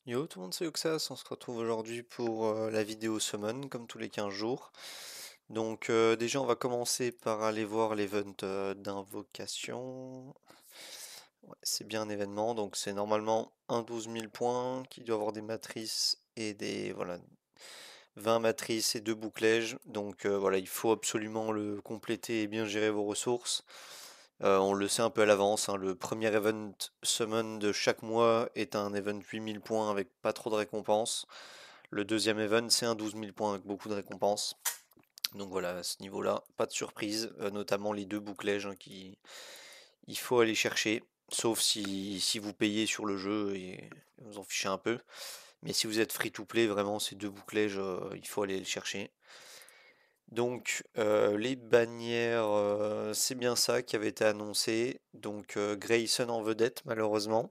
Yo tout le monde, c'est Oxas, on se retrouve aujourd'hui pour la vidéo Summon, comme tous les 15 jours. Donc déjà on va commencer par aller voir l'event d'invocation. Ouais, c'est bien un événement, donc c'est normalement un 12 000 points qui doit avoir des matrices et des... Voilà, 20 matrices et 2 bouclèges. Donc voilà, il faut absolument le compléter et bien gérer vos ressources. On le sait un peu à l'avance, hein, le premier event summon de chaque mois est un event 8 000 points avec pas trop de récompenses. Le deuxième event, c'est un 12 000 points avec beaucoup de récompenses. Donc voilà, à ce niveau-là, pas de surprise, notamment les 2 bouclèges hein, qui il faut aller chercher, sauf si vous payez sur le jeu et vous en fichez un peu. Mais si vous êtes free to play, vraiment ces 2 bouclèges, il faut aller les chercher. Donc les bannières, c'est bien ça qui avait été annoncé. Donc Grayson en vedette malheureusement.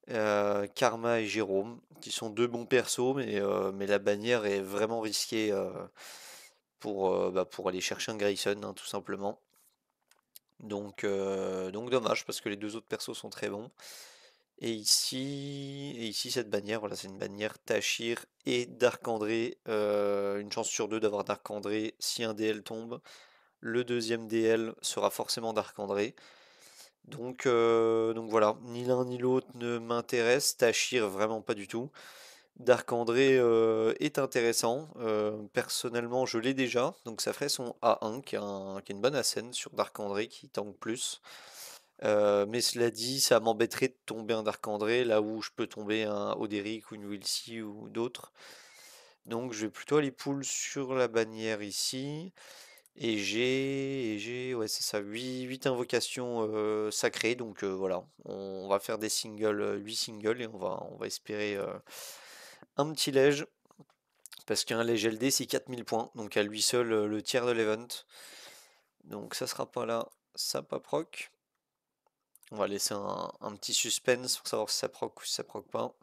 Karma et Jérôme, qui sont 2 bons persos, mais la bannière est vraiment risquée pour aller chercher un Grayson, hein, tout simplement. Donc dommage, parce que les 2 autres persos sont très bons. Et ici cette bannière, voilà, c'est une bannière Tachir et Dark André. Une chance sur 2 d'avoir Dark André si un DL tombe. Le deuxième DL sera forcément Dark André. Donc voilà, ni l'un ni l'autre ne m'intéresse. Tachir, vraiment pas du tout. Dark André est intéressant. Personnellement, je l'ai déjà. Donc ça ferait son A1, qui est une bonne ascène sur Dark André, qui tank plus. Mais cela dit, ça m'embêterait de tomber un Dark André, là où je peux tomber un Oderic ou une Wilcy ou d'autres. Donc je vais plutôt aller pull sur la bannière ici. Ouais, c'est ça, 8 invocations sacrées. Donc voilà, on va faire des singles, 8 singles et on va espérer un petit lège. Parce qu'un lège LD c'est 4 000 points. Donc à lui seul le tiers de l'event. Donc ça sera pas là, ça pas proc. On va laisser un petit suspense pour savoir si ça proc ou si ça proc pas.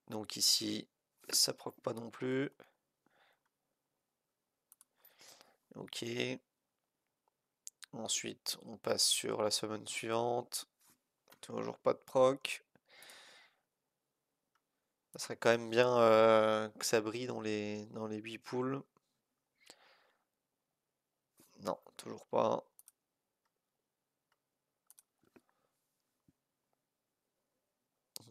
Donc ici, ça proc pas non plus. Ok. Ensuite, on passe sur la summon suivante. Toujours pas de proc. Ça serait quand même bien que ça brille dans les 8 poules. Non, toujours pas.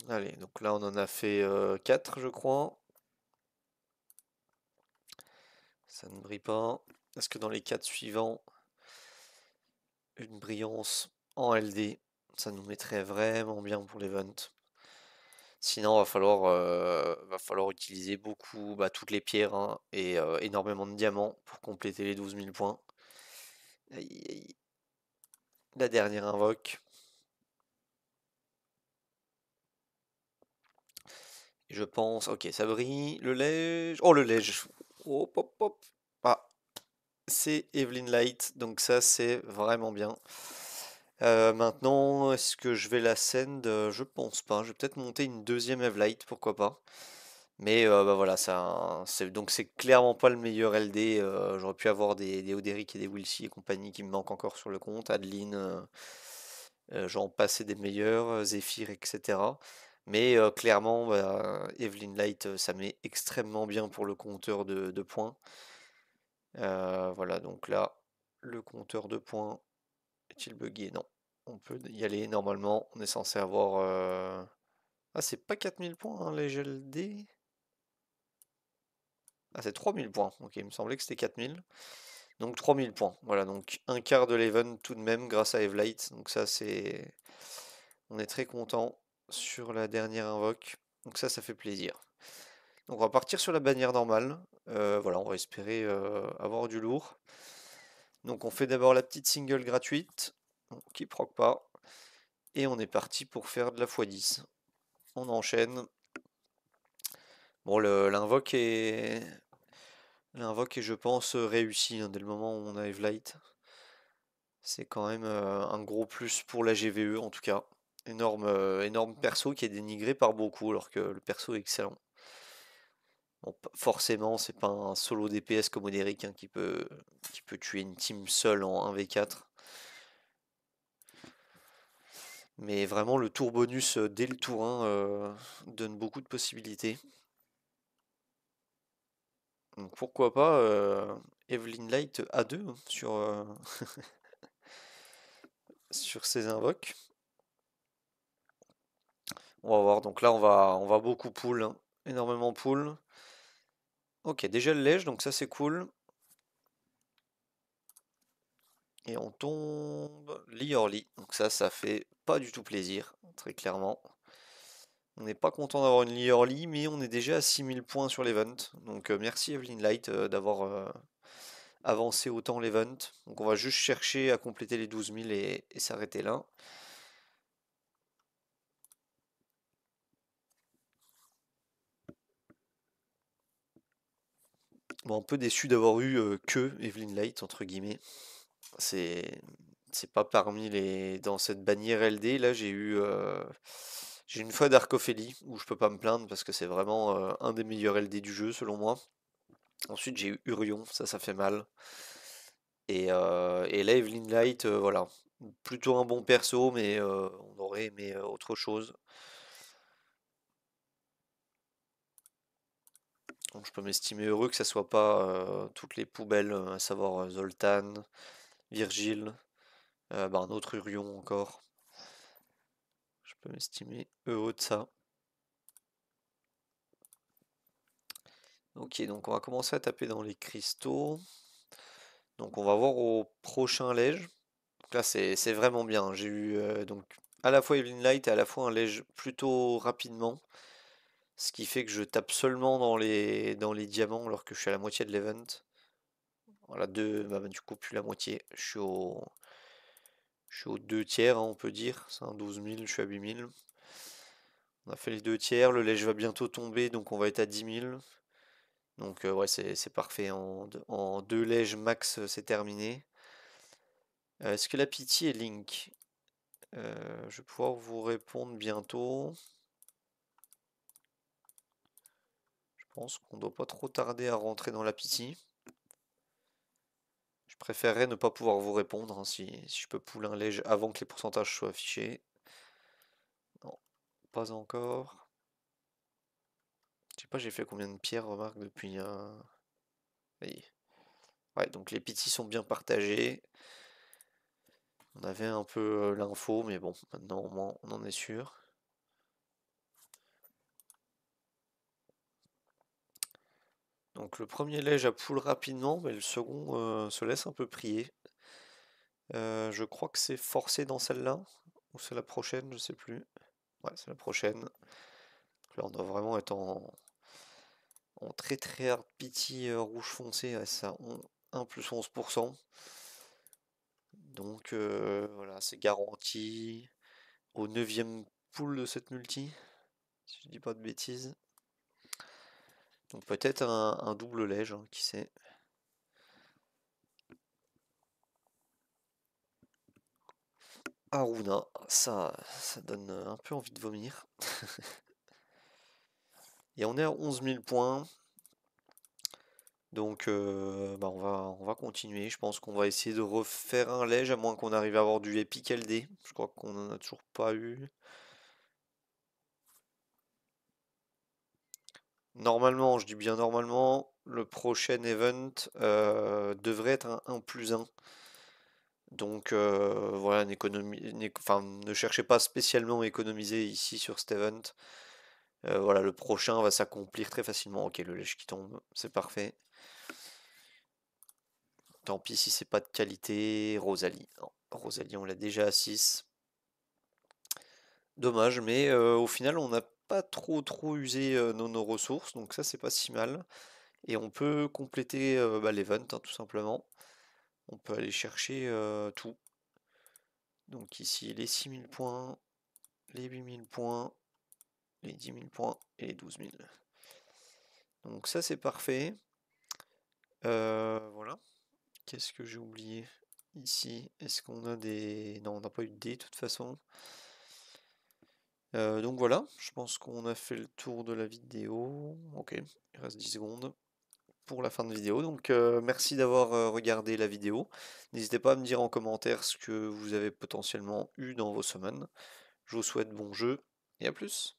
Allez, donc là on en a fait 4 je crois. Ça ne brille pas. Est-ce que dans les 4 suivants, une brillance en LD, ça nous mettrait vraiment bien pour l'event. Sinon, va falloir utiliser beaucoup, toutes les pierres hein, et énormément de diamants pour compléter les 12 000 points. Aïe, aïe. La dernière invoque. Et je pense, ok, ça brille. Le lège. Oh, le lège. Hop, hop, hop. Ah, c'est Evelyn Light, donc ça c'est vraiment bien. Maintenant, est-ce que je vais la send? Je pense pas. Je vais peut-être monter une deuxième Evelight, pourquoi pas. Mais voilà, donc c'est clairement pas le meilleur LD. J'aurais pu avoir des Oderic et des Wilcy et compagnie qui me manquent encore sur le compte. Adeline, j'en passais des meilleurs, Zephyr, etc. Mais clairement, Evelyn Light, ça met extrêmement bien pour le compteur de points. Voilà, donc là, le compteur de points est-il bugué? Non. On peut y aller normalement. On est censé avoir. Ah, c'est pas 4 000 points, hein, les GLD. Ah, c'est 3 000 points. Ok, il me semblait que c'était 4 000. Donc 3 000 points. Voilà, donc un quart de l'event tout de même grâce à Evelight. Donc ça, c'est. On est très content sur la dernière invoque. Donc ça fait plaisir. Donc on va partir sur la bannière normale. Voilà, on va espérer avoir du lourd. Donc on fait d'abord la petite single gratuite, qui proc pas. Et on est parti pour faire de la x10. On enchaîne. Bon, l'invoque est, je pense, réussi hein, dès le moment où on a Evelight. C'est quand même un gros plus pour la GVE en tout cas. Énorme perso qui est dénigré par beaucoup alors que le perso est excellent. Bon, forcément, c'est pas un solo DPS comme Oderic hein, qui peut tuer une team seule en 1v4. Mais vraiment, le tour bonus dès le tour 1 donne beaucoup de possibilités. Donc pourquoi pas Evelyn Light A2 sur ces invoques. On va voir. Donc là, on va beaucoup pull, hein. Énormément pull. Ok, déjà le lège, donc ça c'est cool. Et on tombe Liorli. Donc ça fait pas du tout plaisir, très clairement. On n'est pas content d'avoir une Liorli, mais on est déjà à 6000 points sur l'event. Donc merci Evelyn Light d'avoir avancé autant l'event. Donc on va juste chercher à compléter les 12 000 et s'arrêter là. Bon, un peu déçu d'avoir eu que Evelyn Light, entre guillemets. C'est c'est pas parmi les dans cette bannière LD là j'ai une fois d'Arcophélie où je peux pas me plaindre parce que c'est vraiment un des meilleurs LD du jeu selon moi. Ensuite j'ai eu Urion, ça fait mal. Et là Evelyn Light voilà, plutôt un bon perso mais on aurait aimé autre chose. Donc je peux m'estimer heureux que ça soit pas toutes les poubelles, à savoir Zoltan, Virgile, un autre Urion encore. Je peux m'estimer heureux de ça. Ok, donc on va commencer à taper dans les cristaux. Donc on va voir au prochain lège. Donc là c'est vraiment bien. J'ai eu donc à la fois Evelyn Light et à la fois un lège plutôt rapidement. Ce qui fait que je tape seulement dans les diamants alors que je suis à la moitié de l'event. Voilà, du coup plus la moitié. Je suis aux 2 tiers, hein, on peut dire. C'est un 12 000, je suis à 8 000. On a fait les 2 tiers, le lège va bientôt tomber, donc on va être à 10 000. Donc ouais, c'est parfait. En 2 lèges max, c'est terminé. Est-ce que la pitié est Link? Je vais pouvoir vous répondre bientôt. Je pense qu'on doit pas trop tarder à rentrer dans la pitié. Je préférerais ne pas pouvoir vous répondre hein, si je peux pull un lège avant que les pourcentages soient affichés. Non, pas encore. Je sais pas, j'ai fait combien de pierres, remarque, depuis. Oui. Ouais, donc les pitiés sont bien partagées. On avait un peu l'info, mais bon, maintenant on en est sûr. Donc le premier lège à pull rapidement, mais le second se laisse un peu prier. Je crois que c'est forcé dans celle-là, ou c'est la prochaine, je sais plus. Ouais, c'est la prochaine. Donc là on doit vraiment être en très très hard pity rouge foncé, ouais, ça, 1 plus 11%. Donc voilà, c'est garanti au 9ème pull de cette multi, si je dis pas de bêtises. Donc peut-être un double lège, hein, qui sait. Aruna, ça donne un peu envie de vomir. Et on est à 11 000 points. Donc on va continuer. Je pense qu'on va essayer de refaire un lège, à moins qu'on arrive à avoir du Epic LD. Je crois qu'on en a toujours pas eu. Normalement, je dis bien normalement, le prochain event devrait être un 1 plus 1. Donc voilà, enfin, ne cherchez pas spécialement à économiser ici sur cet event. Voilà, le prochain va s'accomplir très facilement. Ok, le lèche qui tombe, c'est parfait. Tant pis si c'est pas de qualité. Rosalie. Non, Rosalie, on l'a déjà à 6. Dommage, mais au final, on n'a pas trop usé nos ressources, donc ça, c'est pas si mal. Et on peut compléter l'event, hein, tout simplement. On peut aller chercher tout. Donc ici, les 6000 points, les 8000 points, les 10 000 points et les 12 000. Donc ça, c'est parfait. Voilà. Qu'est-ce que j'ai oublié ici? Est-ce qu'on a des... Non, on n'a pas eu de dés de toute façon. Donc voilà, je pense qu'on a fait le tour de la vidéo. Ok, il reste 10 secondes pour la fin de vidéo. Donc merci d'avoir regardé la vidéo. N'hésitez pas à me dire en commentaire ce que vous avez potentiellement eu dans vos summons. Je vous souhaite bon jeu et à plus.